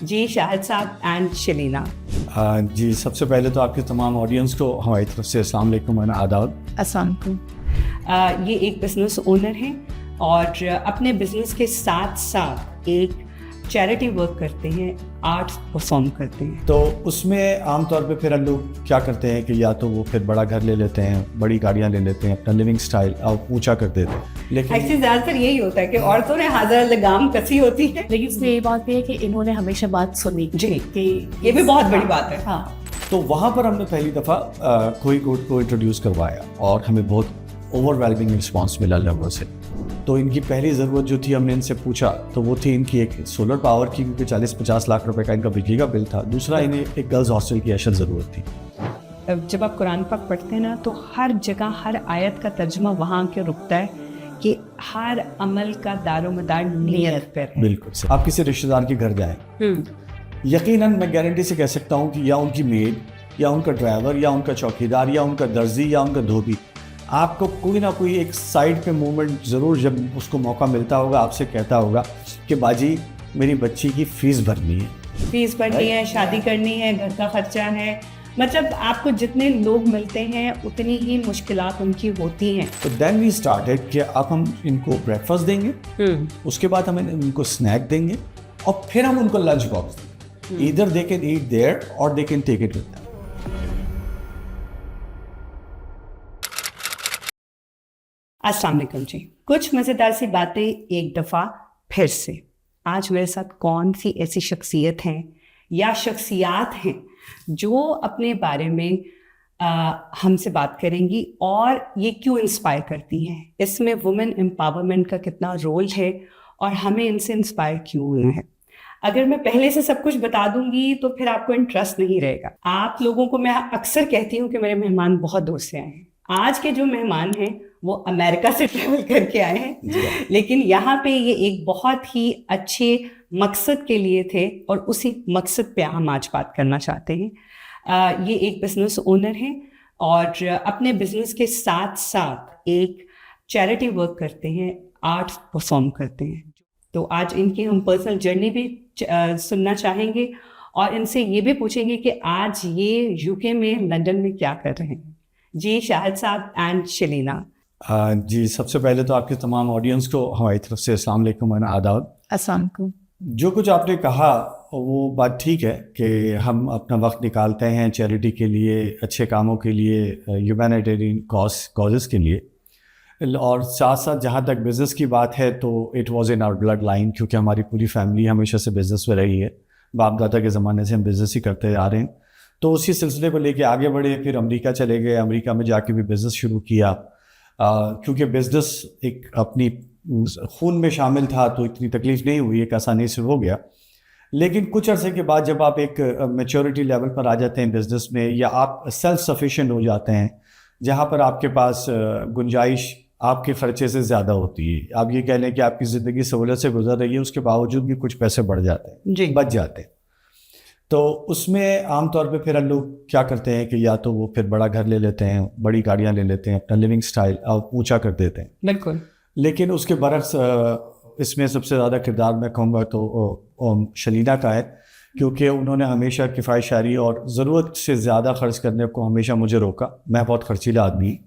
جی شاہد صاحب اینڈ شلینا. جی سب سے پہلے تو آپ کے تمام آڈینس کو ہماری طرف سے السلام علیکم و آداب. السلام علیکم. یہ ایک بزنس اونر ہیں اور اپنے بزنس کے ساتھ ساتھ ایک چیریٹی ورک کرتے ہیں, آرٹ پرفارم کرتے ہیں. تو اس میں عام طور پہ پھر ہم لوگ کیا کرتے ہیں کہ یا تو وہ پھر بڑا گھر لے لیتے ہیں, بڑی گاڑیاں لے لیتے ہیں, اپنا لیونگ سٹائل اونچا کر دیتے ہیں. لیکن ایکچولی زیادہ تر یہی ہوتا ہے کہ عورتوں نے حاضر لگام کسی ہوتی ہے, لیکن اس میں یہ بات بھی ہے کہ انہوں نے ہمیشہ بات سنی. جی کہ یہ بھی بہت بڑی بات ہے. ہاں, تو وہاں پر ہم نے پہلی دفعہ کوئی کوڈ کو انٹروڈیوس کروایا اور ہمیں بہت اوور ویلمنگ رسپانس ملا لوگوں سے. تو ان کی پہلی ضرورت جو تھی, ہم نے ان سے پوچھا تو وہ تھی ان کی ایک سولر پاور کی, کیونکہ 40-50 لاکھ روپے کا ان کا بجلی کا بل تھا. دوسرا انہیں ایک گرلز ہاسٹل کی اشد ضرورت تھی. جب آپ قرآن پاک پڑھتے ہیں نا تو ہر جگہ ہر آیت کا ترجمہ وہاں کے رکتا ہے کہ ہر عمل کا دار و مدار نیت پر ہے. بالکل. آپ کسی رشتہ دار کے گھر جائیں, یقیناً میں گارنٹی سے کہہ سکتا ہوں کہ یا ان کی میڈ یا ان کا ڈرائیور یا ان کا چوکیدار یا ان کا درزی یا ان کا دھوبی, آپ کو کوئی نہ کوئی ایک سائڈ پہ موومنٹ ضرور, جب اس کو موقع ملتا ہوگا, آپ سے کہتا ہوگا کہ باجی میری بچی کی فیس بھرنی ہے, فیس بھرنی ہے, شادی کرنی ہے, گھر کا خرچہ ہے. مطلب آپ کو جتنے لوگ ملتے ہیں اتنی ہی مشکلات ان کی ہوتی ہیں. تو دین وی اسٹارٹیڈ کہ اب ہم ان کو بریک فاسٹ دیں گے, اس کے بعد ہم ان کو اسنیک دیں گے, اور پھر ہم ان کو لنچ باکس دیں گے. Either they can eat there اور they can take it with them. السلام علیکم جی. کچھ مزیدار سی باتیں ایک دفعہ پھر سے. آج میرے ساتھ کون سی ایسی شخصیت ہیں یا شخصیات ہیں جو اپنے بارے میں ہم سے بات کریں گی اور یہ کیوں انسپائر کرتی ہیں, اس میں وومن امپاورمنٹ کا کتنا رول ہے اور ہمیں ان سے انسپائر کیوں ہونا ہے. اگر میں پہلے سے سب کچھ بتا دوں گی تو پھر آپ کو انٹرسٹ نہیں رہے گا. آپ لوگوں کو میں اکثر کہتی ہوں کہ میرے مہمان بہت دور سے آئے ہیں. آج کے جو مہمان ہیں وہ امریکہ سے ٹریول کر کے آئے ہیں, لیکن یہاں پہ یہ ایک بہت ہی اچھے مقصد کے لیے تھے اور اسی مقصد پہ ہم آج بات کرنا چاہتے ہیں. یہ ایک بزنس اونر ہیں اور اپنے بزنس کے ساتھ ساتھ ایک چیریٹی ورک کرتے ہیں, آرٹ پرفارم کرتے ہیں. تو آج ان کی ہم پرسنل جرنی بھی سننا چاہیں گے اور ان سے یہ بھی پوچھیں گے کہ آج یہ یو کے میں, لنڈن میں کیا کر رہے ہیں. جی شاہد صاحب اینڈ شلینا. جی سب سے پہلے تو آپ کے تمام آڈینس کو ہماری طرف سے السلام علیکم و آداب. السلام علیکم. جو کچھ آپ نے کہا وہ بات ٹھیک ہے کہ ہم اپنا وقت نکالتے ہیں چیریٹی کے لیے, اچھے کاموں کے لیے, ہیومینیٹیرین کازز کے لیے, اور ساتھ ساتھ جہاں تک بزنس کی بات ہے تو it was in our blood line, کیونکہ ہماری پوری فیملی ہمیشہ سے بزنس میں رہی ہے. باپ دادا کے زمانے سے ہم بزنس ہی کرتے آ رہے ہیں. تو اسی سلسلے کو لے کے آگے بڑھے, پھر امریکہ چلے گئے, امریکہ میں جا کے بھی بزنس شروع کیا. کیونکہ بزنس ایک اپنی خون میں شامل تھا تو اتنی تکلیف نہیں ہوئی, ایک آسانی سے ہو گیا. لیکن کچھ عرصے کے بعد جب آپ ایک میچورٹی لیول پر آ جاتے ہیں بزنس میں, یا آپ سیلف سفیشینٹ ہو جاتے ہیں, جہاں پر آپ کے پاس گنجائش آپ کے خرچے سے زیادہ ہوتی ہے, آپ یہ کہہ لیں کہ آپ کی زندگی سہولت سے گزر رہی ہے, اس کے باوجود بھی کچھ پیسے بڑھ جاتے ہیں, جی بچ جاتے ہیں. تو اس میں عام طور پہ پھر ہم لوگ کیا کرتے ہیں کہ یا تو وہ پھر بڑا گھر لے لیتے ہیں, بڑی گاڑیاں لے لیتے ہیں, اپنا لیونگ سٹائل اونچا کر دیتے ہیں. بالکل. لیکن اس کے برعکس اس میں سب سے زیادہ کردار میں کہوں گا تو شلینا کا ہے, کیونکہ انہوں نے ہمیشہ کفایت شعری اور ضرورت سے زیادہ خرچ کرنے کو ہمیشہ مجھے روکا. میں بہت خرچیلا آدمی ہوں,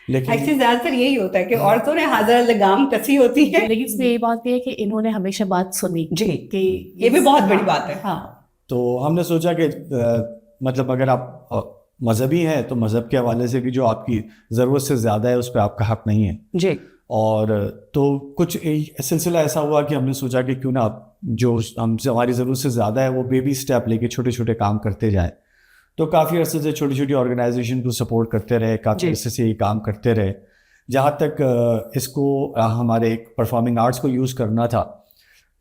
لیکن ایکچولی زیادہ تر یہی ہوتا ہے کہ عورتوں نے حاضر لگام کسی ہوتی ہے. لیکن اس میں یہ بات بھی ہے کہ انہوں نے ہمیشہ بات سنی. جی کہ یہ بھی بہت بڑی بات ہے. ہاں, تو ہم نے سوچا کہ مطلب اگر آپ مذہبی ہیں تو مذہب کے حوالے سے بھی جو آپ کی ضرورت سے زیادہ ہے اس پہ آپ کا حق نہیں ہے. جی. اور تو کچھ سلسلہ ایسا ہوا کہ ہم نے سوچا کہ کیوں نہ آپ جو ہماری ضرورت سے زیادہ ہے وہ بیبی اسٹیپ لے کے چھوٹے چھوٹے کام کرتے جائیں. تو کافی عرصے سے چھوٹی چھوٹی آرگنائزیشن کو سپورٹ کرتے رہے, کافی عرصے سے یہ کام کرتے رہے, جہاں تک اس کو ہمارے ایک پرفارمنگ آرٹس کو یوز کرنا تھا.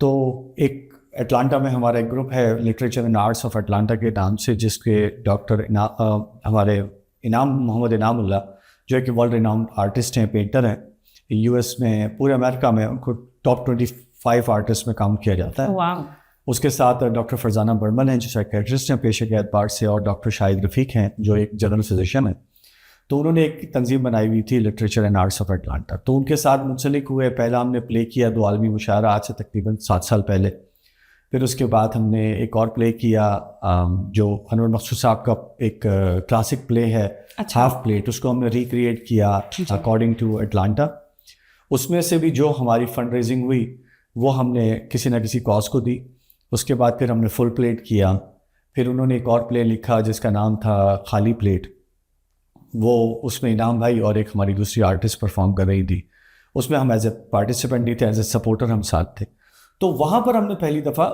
تو ایک اٹلانٹا میں ہمارا ایک گروپ ہے literature and arts of Atlanta کے نام سے, جس کے ڈاکٹر ہمارے محمد انعام اللہ, جو ایک ورلڈ ریناؤنڈ آرٹسٹ ہیں, پینٹر ہیں, یو ایس میں, پورے امریکہ میں ان کو ٹاپ 25 آرٹسٹ میں کام کیا جاتا ہے. واو. اس کے ساتھ ڈاکٹر فرزانہ برمن ہیں جو سائیکیٹرسٹ ہیں پیشے کے اعتبار سے, اور ڈاکٹر شاہد رفیق ہیں جو ایک جنرل فزیشین ہیں. تو انہوں نے ایک تنظیم بنائی ہوئی تھی literature and arts of Atlanta. تو ان کے ساتھ منسلک ہوئے. پہلا ہم نے پلے کیا 2 عالمی مشاعرہ آج سے تقریباً 7 سال پہلے. پھر اس کے بعد ہم نے ایک اور پلے کیا جو انور مقصود صاحب کا ایک کلاسک پلے ہے ہاف پلیٹ, اس کو ہم نے ریکریٹ کیا اکارڈنگ ٹو اٹلانٹا. اس میں سے بھی جو ہماری فنڈ ریزنگ ہوئی وہ ہم نے کسی نہ کسی کاز کو دی. اس کے بعد پھر ہم نے فل پلیٹ کیا. پھر انہوں نے ایک اور پلے لکھا جس کا نام تھا خالی پلیٹ, وہ اس میں انعام بھائی اور ایک ہماری دوسری آرٹسٹ پرفارم کر رہی تھی. اس میں ہم ایز اے پارٹیسپینٹ نہیں تھے, ایز اے سپورٹر ہم ساتھ تھے. تو وہاں پر ہم نے پہلی دفعہ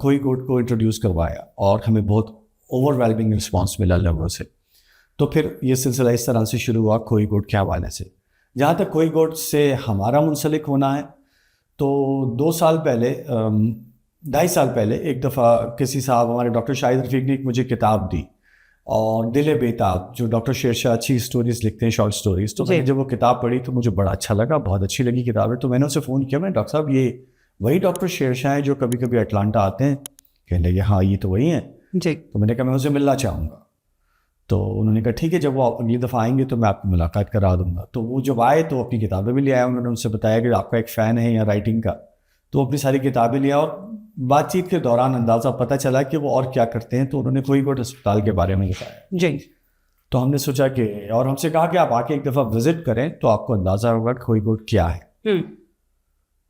کھوئی کوٹ کو انٹروڈیوس کروایا اور ہمیں بہت اوور ویلمنگ رسپانس ملا لوگوں سے. تو پھر یہ سلسلہ اس طرح سے شروع ہوا کھوئی کوٹ کے حوالے سے. جہاں تک کھوئی کوٹ سے ہمارا منسلک ہونا ہے تو 2 سال پہلے 2.5 سال پہلے ایک دفعہ کسی صاحب ہمارے ڈاکٹر شاہد رفیق نے ایک مجھے کتاب دی اور دل بیتاب, جو ڈاکٹر شیر شاہ اچھی اسٹوریز لکھتے ہیں, شارٹ اسٹوریز. تو میں نے جب وہ کتاب پڑھی تو مجھے بڑا اچھا لگا, بہت اچھی لگی کتاب ہے. تو میں نے اسے فون کیا, میں ڈاکٹر صاحب یہ وہی ڈاکٹر شیر شاہ ہیں جو کبھی کبھی اٹلانٹا آتے ہیں؟ کہنے لگے ہاں یہ تو وہی ہیں جی. تو میں نے کہا میں اسے ملنا چاہوں گا. تو انہوں نے کہا ٹھیک ہے, جب وہ اگلی دفعہ آئیں گے تو میں آپ کو ملاقات کرا دوں گا. تو وہ جب آئے تو اپنی کتابیں بھی لے آئے. انہوں نے ان سے بتایا کہ آپ کا ایک فین ہے یا رائٹنگ کا, تو اپنی ساری کتابیں لیا اور بات چیت کے دوران اندازہ پتہ چلا کہ وہ اور کیا کرتے ہیں. تو انہوں نے کھوئی کوٹ اسپتال کے بارے میں بتایا جی. تو ہم نے سوچا کہ, اور ہم سے کہا کہ آپ آ کے ایک دفعہ وزٹ کریں تو آپ کو اندازہ ہوگا کہ کھوئی کوٹ کیا ہے.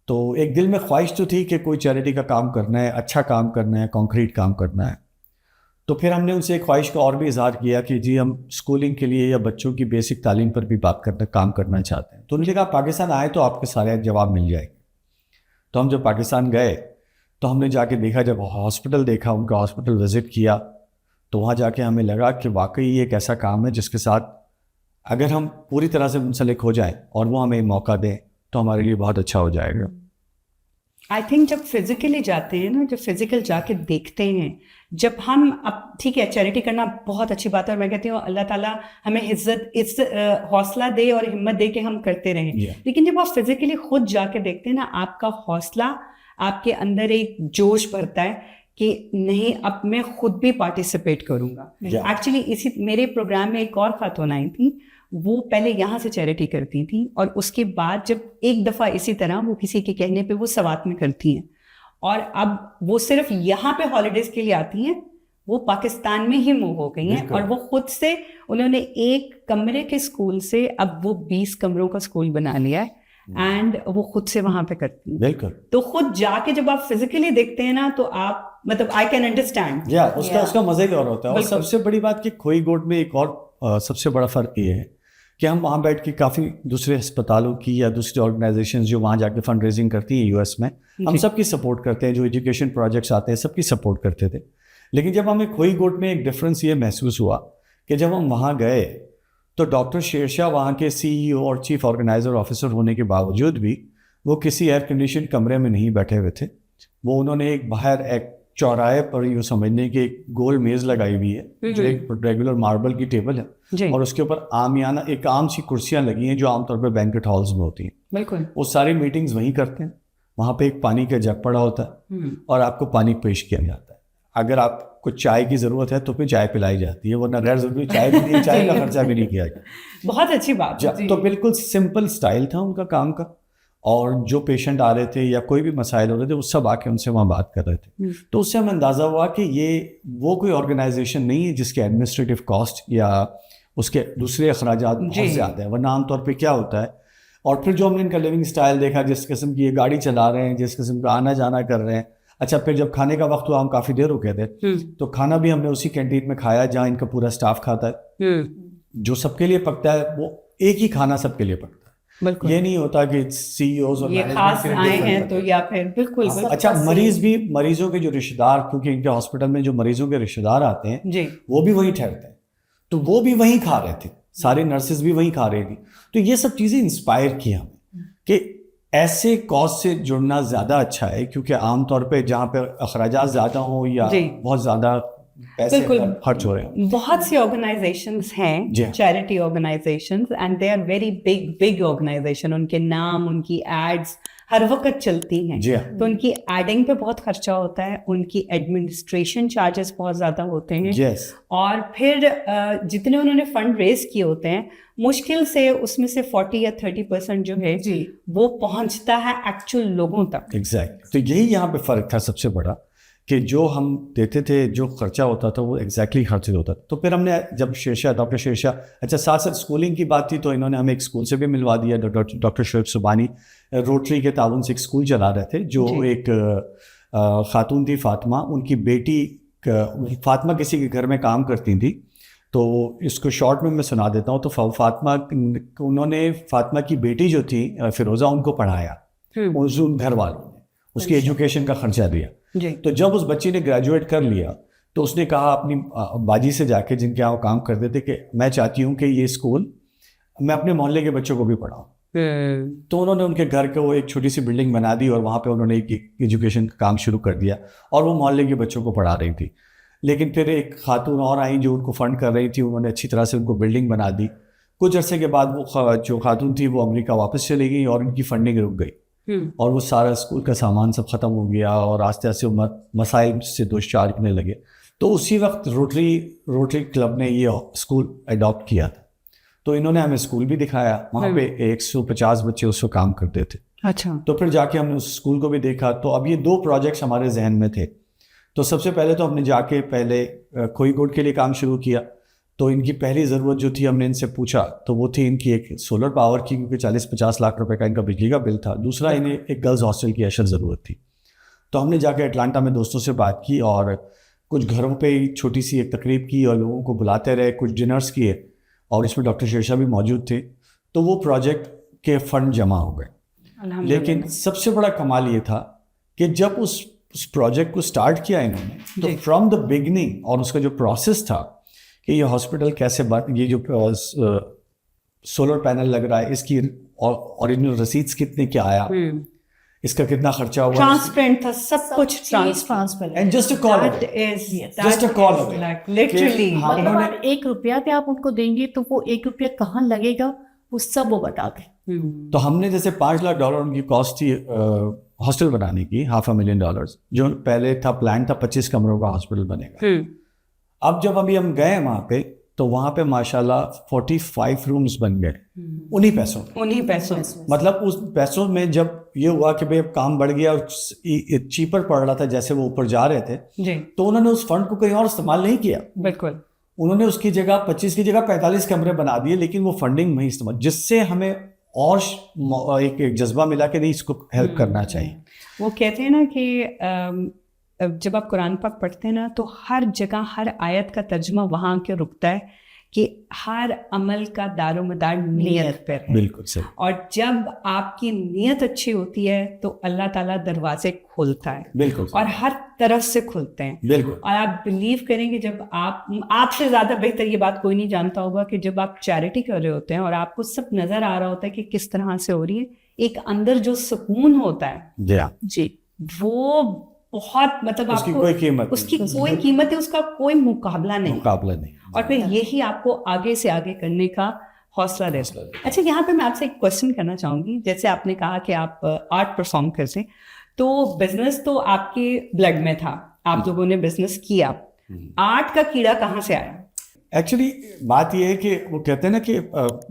تو ایک دل میں خواہش تو تھی کہ کوئی چیریٹی کا کام کرنا ہے, اچھا کام کرنا ہے, کانکریٹ کام کرنا ہے. تو پھر ہم نے ان سے ایک خواہش کا اور بھی اظہار کیا کہ جی ہم اسکولنگ کے لیے یا بچوں کی بیسک تعلیم پر بھی کام کرنا چاہتے ہیں. تو انہوں نے کہا پاکستان آئے تو آپ کے سارے جواب مل جائے گے. تو ہم جب پاکستان گئے تو ہم نے جا کے دیکھا, جب ہاسپٹل دیکھا, ان کا ہاسپٹل وزٹ کیا, تو وہاں جا کے ہمیں لگا کہ واقعی یہ ایک ایسا کام ہے جس کے ساتھ اگر ہم پوری طرح سے منسلک ہو جائیں اور وہ ہمیں موقع دیں تو ہمارے لیے بہت اچھا ہو جائے گا. آئی تھنک جب فزیکلی جاتے ہیں نا, جب فزیکل جا کے دیکھتے ہیں, جب ہم اب ٹھیک ہے چیریٹی کرنا بہت اچھی بات ہے, اور میں کہتی ہوں اللہ تعالیٰ ہمیں عزت حوصلہ دے اور ہمت دے کہ ہم کرتے رہیں. لیکن جب آپ فزیکلی خود جا کے دیکھتے ہیں نا, آپ کا حوصلہ, آپ کے اندر ایک جوش بھرتا ہے کہ نہیں اب میں خود بھی پارٹیسپیٹ کروں گا. ایکچولی اسی میرے پروگرام میں ایک اور خاتون آئی تھی, وہ پہلے یہاں سے چیریٹی کرتی تھیں اور اس کے بعد جب ایک دفعہ اسی طرح وہ کسی کے کہنے پہ وہ سوات میں کرتی ہیں, اور اب وہ صرف یہاں پہ ہالیڈیز کے لیے آتی ہیں, وہ پاکستان میں ہی موو ہو گئی ہیں, اور وہ خود سے انہوں نے ایک کمرے کے اسکول سے اب وہ 20 کمروں کا اسکول بنا لیا ہے, اینڈ وہ خود سے وہاں پہ کرتی ہیں. بالکل. تو خود جا کے جب آپ فزیکلی دیکھتے ہیں نا تو آپ مطلب آئی کین انڈرسٹینڈ اس کا مزہ ہی اور ہوتا ہے. اور سب سے بڑی بات کہ کھوئی کوٹ میں ایک اور سب سے بڑا فرق یہ ہے کہ ہم وہاں بیٹھ کے کافی دوسرے ہسپتالوں کی یا دوسری آرگنائزیشنز جو وہاں جا کے فنڈ ریزنگ کرتی ہیں US میں, ہم سب کی سپورٹ کرتے ہیں. جو ایجوکیشن پروجیکٹس آتے ہیں سب کی سپورٹ کرتے تھے. لیکن جب ہمیں کھوئی کوٹ میں ایک ڈفرینس یہ محسوس ہوا کہ جب ہم وہاں گئے تو ڈاکٹر شیر شاہ وہاں کے CEO اور چیف آرگنائزر آفیسر ہونے کے باوجود بھی وہ کسی ایئر کنڈیشن کمرے میں نہیں بیٹھے ہوئے تھے. وہ انہوں نے ایک باہر ایک چوراہے پر یوں سمجھنے کی ایک گول میز لگائی ہوئی ہے جو ایک ریگولر ماربل کی ٹیبل ہے, اور اس کے اوپر عامیانہ ایک عام سی کرسیاں لگی ہیں جو عام طور پہ بینکٹ ہالز میں ہوتی ہیں. بالکل. وہ ساری میٹنگز وہیں کرتے ہیں. وہاں پہ ایک پانی کا جگ پڑا ہوتا ہے اور آپ کو پانی پیش کیا جاتا ہے. اگر آپ کو چائے کی ضرورت ہے تو پھر چائے پلائی جاتی ہے, ورنہ غیر ضروری چائے بھی نہیں, چائے کا خرچہ بھی نہیں کیا جاتا. بہت اچھی بات. تو بالکل سمپل سٹائل تھا ان کا کام کا, اور جو پیشنٹ آ رہے تھے یا کوئی بھی مسائل ہو رہے تھے وہ سب آ کے ان سے وہاں بات کر رہے تھے. تو اس سے ہمیں اندازہ ہوا کہ یہ وہ کوئی آرگنائزیشن نہیں ہے جس کے ایڈمنسٹریٹو کاسٹ یا اس کے دوسرے اخراجات بہت زیادہ ہیں. ورنہ عام طور پہ کیا ہوتا ہے, اور پھر جو ہم نے ان کا لیونگ اسٹائل دیکھا, جس قسم کی یہ گاڑی چلا رہے ہیں, جس قسم کا آنا جانا کر رہے ہیں. اچھا پھر جب کھانے کا وقت ہوا, ہم کافی دیر رکے تھے, تو کھانا بھی ہم نے اسی کینٹین میں کھایا جہاں ان کا پورا اسٹاف کھاتا ہے. جو سب کے لیے پکتا ہے وہ ایک ہی کھانا سب کے لیے پکتا ہے. بالکل. یہ نہیں ہوتا کہ CEOs اور یہ خاص آئے ہیں تو یا پھر بالکل. اچھا مریضوں کے جو رشتے دار, کیونکہ ان کے ہاسپٹل میں جو مریضوں کے رشتے دار آتے ہیں وہ بھی وہیں ٹھہرتے ہیں, تو وہ بھی وہیں کھا رہے تھے, سارے نرسز بھی وہیں کھا رہی تھی. تو یہ سب چیزیں انسپائر کی ہمیں کہ ایسے کاز سے جڑنا زیادہ اچھا ہے, کیونکہ عام طور پہ جہاں پہ اخراجات زیادہ ہوں یا بہت زیادہ پیسے خرچ ہو رہے ہیں. بہت سی آرگنائزیشنز ہیں charity organisations, and they are very big organisation. ان کے نام, ان کی ایڈز ہر وقت چلتی ہیں, تو ان کی ایڈنگ پہ بہت خرچہ ہوتا ہے, ان کی ایڈمنسٹریشن چارجز بہت زیادہ ہوتے ہیں, اور پھر جتنے انہوں نے فنڈ ریز کیے ہوتے ہیں مشکل سے اس میں سے 40 یا 30% جو ہے وہ پہنچتا ہے ایکچوئل لوگوں تک. ایگزیکٹ. تو یہی یہاں پہ فرق تھا سب سے بڑا کہ جو ہم دیتے تھے جو خرچہ ہوتا تھا وہ ایگزیکٹلی خرچ ہوتا تھا. تو پھر ہم نے جب ڈاکٹر شیرشاہ اچھا ساتھ ساتھ اسکولنگ کی بات تھی تو انہوں نے ہمیں ایک اسکول سے بھی ملوا دیا. ڈاکٹر شعیب سبحانی روٹری کے تعاون سے ایک اسکول چلا رہے تھے جو ایک خاتون تھی فاطمہ, ان کی بیٹی فاطمہ کسی کے گھر میں کام کرتی تھی. تو اس کو شارٹ میں سنا دیتا ہوں. تو انہوں نے فاطمہ کی بیٹی جو تھی فیروزہ ان کو پڑھایا, ان گھر والوں نے اس کی ایجوکیشن کا خرچہ دیا. تو جب اس بچی نے گریجویٹ کر لیا تو اس نے کہا اپنی باجی سے جا کے جن کے یہاں کام کرتے تھے کہ میں چاہتی ہوں کہ یہ اسکول میں اپنے محلے کے بچوں کو بھی پڑھاؤں. تو انہوں نے ان کے گھر کو ایک چھوٹی سی بلڈنگ بنا دی اور وہاں پہ انہوں نے ایک ایجوکیشن کا کام شروع کر دیا اور وہ محلے کے بچوں کو پڑھا رہی تھی. لیکن پھر ایک خاتون اور آئیں جو ان کو فنڈ کر رہی تھی, انہوں نے اچھی طرح سے ان کو بلڈنگ بنا دی. کچھ عرصے کے بعد وہ جو خاتون تھی وہ امریکہ واپس چلی گئی اور ان کی فنڈنگ رک گئی اور وہ سارا اسکول کا سامان سب ختم ہو گیا اور آہستہ آہستہ مسائل سے دوچار کرنے لگے. تو اسی وقت روٹری کلب نے یہ اسکول اڈاپٹ کیا تھا. تو انہوں نے ہمیں اسکول بھی دکھایا, وہاں پہ 150 بچے اس کو کام کرتے تھے. اچھا. تو پھر جا کے ہم نے اس اسکول کو بھی دیکھا. تو اب یہ 2 پروجیکٹس ہمارے ذہن میں تھے. تو سب سے پہلے تو ہم نے جا کے پہلے کھوئی کوٹ کے لیے کام شروع کیا. تو ان کی پہلی ضرورت جو تھی ہم نے ان سے پوچھا تو وہ تھی ان کی ایک سولر پاور کی, کیونکہ 40-50 لاکھ روپے کا ان کا بجلی کا بل تھا. دوسرا انہیں ایک گرلز ہاسٹل کی اشد ضرورت تھی. تو ہم نے جا کے اٹلانٹا میں دوستوں سے بات کی اور کچھ گھروں پہ چھوٹی سی ایک تقریب کی اور لوگوں کو بلاتے رہے, کچھ ڈنرس کیے اور اس میں ڈاکٹر شیرشاہ بھی موجود تھے. تو وہ پروجیکٹ کے فنڈ جمع ہو گئے. لیکن سب سے بڑا کمال یہ تھا کہ جب اس پروجیکٹ کو سٹارٹ کیا انہوں نے تو فرام دا بگننگ اور اس کا جو پروسیس تھا کہ یہ ہاسپٹل کیسے یہ جو سولر پینل لگ رہا ہے اس کی اوریجنل رسیدس کتنے کیا آیا, اس کا کتنا خرچہ ہوا, ٹرانسپیرنٹ تھا سب کچھ, transparent and just a call literally. مطلب 1 روپیہ بھی آپ ان کو دیں گے تو وہ 1 روپیہ کہاں لگے گا وہ سب وہ بتا دیں. تو ہم نے جیسے $5 لاکھ ان کی کاسٹ تھی ہاسٹل بنانے کی, $500,000 جو پہلے تھا پلان تھا 25 کمروں کا ہاسپٹل بنے گا. اب جب ابھی ہم گئے وہاں پہ تو وہاں پہ ماشاءاللہ 45 رومز بن گئے انہی پیسوں. مطلب اس پیسوں میں جب یہ ہوا کہ بھئی اب کام بڑھ گیا اور چیپر پڑ رہا تھا جیسے وہ اوپر جا رہے تھے تو انہوں نے اس فنڈ کو کہیں اور استعمال نہیں کیا. بالکل. انہوں نے اس کی جگہ 25 کی جگہ 45 کمرے بنا دیے, لیکن وہ فنڈنگ نہیں استعمال, جس سے ہمیں اور ایک جذبہ ملا کہ نہیں اس کو ہیلپ کرنا چاہیے. وہ کہتے ہیں نا کہ جب آپ قرآن پاک پڑھتے ہیں نا تو ہر جگہ ہر آیت کا ترجمہ وہاں کے رکتا ہے کہ ہر عمل کا دار و مدار نیت پر ہے. بالکل صحیح. اور جب آپ کی نیت اچھی ہوتی ہے تو اللہ تعالیٰ دروازے کھولتا ہے. بالکل. اور ہر طرف سے کھلتے ہیں. بالکل. اور آپ بلیو کریں گے جب آپ سے زیادہ بہتر یہ بات کوئی نہیں جانتا ہوگا کہ جب آپ چیریٹی کر رہے ہوتے ہیں اور آپ کو سب نظر آ رہا ہوتا ہے کہ کس طرح سے ہو رہی ہے, ایک اندر جو سکون ہوتا ہے جی وہ بہت, مطلب اس کی کوئی قیمت اس کی کوئی قیمت ہے, اس کا کوئی مقابلہ نہیں. اور پھر یہی آپ کو آگے سے آگے کرنے کا حوصلہ دیتا ہے. اچھا, یہاں پہ میں آپ سے ایک کوشچن کرنا چاہوں گی. جیسے آپ نے کہا کہ آپ آرٹ پرفارم کرتے, تو بزنس تو آپ کے بلڈ میں تھا, آپ لوگوں نے بزنس کیا, آرٹ کا کیڑا کہاں سے آیا؟ ایکچولی بات یہ ہے کہ وہ کہتے ہیں نا کہ